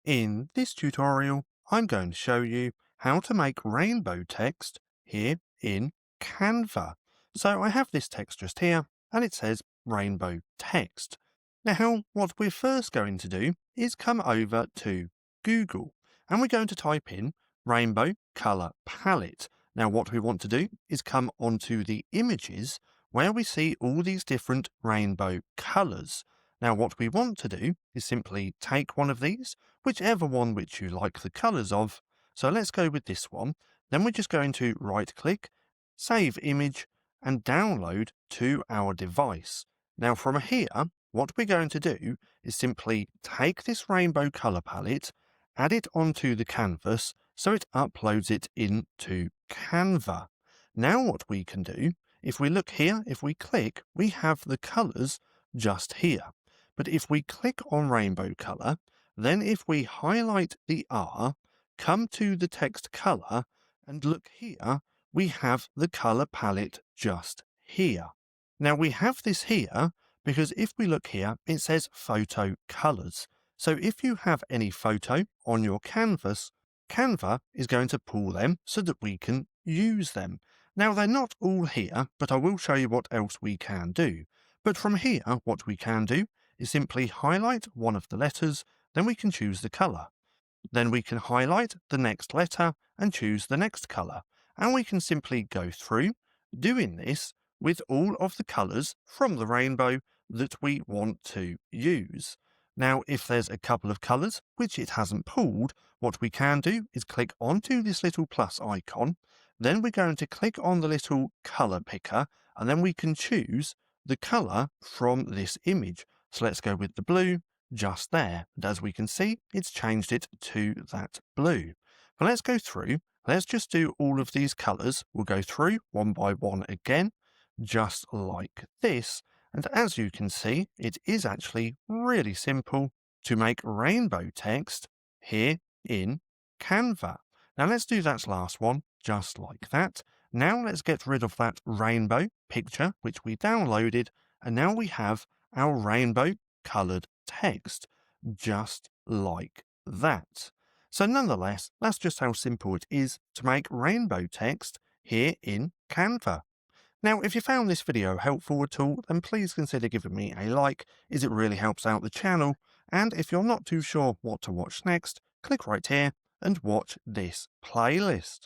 In this tutorial, I'm going to show you how to make rainbow text here in Canva. So I have this text just here, and it says rainbow text. Now, what we're first going to do is come over to Google, and we're going to type in rainbow color palette. Now, what we want to do is come onto the images where we see all these different rainbow colors. Now, what we want to do is simply take one of these, whichever one which you like the colours of. So let's go with this one. Then we're just going to right click, save image, and download to our device. Now from here, what we're going to do is simply take this rainbow colour palette, add it onto the canvas so it uploads it into Canva. Now what we can do, if we look here, if we click, we have the colours just here. But if we click on rainbow color, then if we highlight the R, come to the text color, and look here, we have the color palette just here. Now we have this here because if we look here, it says photo colors. So if you have any photo on your canvas, Canva is going to pull them so that we can use them. Now they're not all here, but I will show you what else we can do. But from here, what we can do is simply highlight one of the letters, then we can choose the colour. Then we can highlight the next letter and choose the next colour. And we can simply go through doing this with all of the colours from the rainbow that we want to use. Now, if there's a couple of colours which it hasn't pulled, what we can do is click onto this little plus icon. Then we're going to click on the little colour picker, and then we can choose the colour from this image. So let's go with the blue just there. And as we can see, it's changed it to that blue. But let's go through. Let's just do all of these colours. We'll go through one by one again, just like this. And as you can see, it is actually really simple to make rainbow text here in Canva. Now let's do that last one, just like that. Now let's get rid of that rainbow picture, which we downloaded. And now we have our rainbow coloured text, just like that. So nonetheless, that's just how simple it is to make rainbow text here in Canva. Now, if you found this video helpful at all, then please consider giving me a like, as it really helps out the channel. And if you're not too sure what to watch next, click right here and watch this playlist.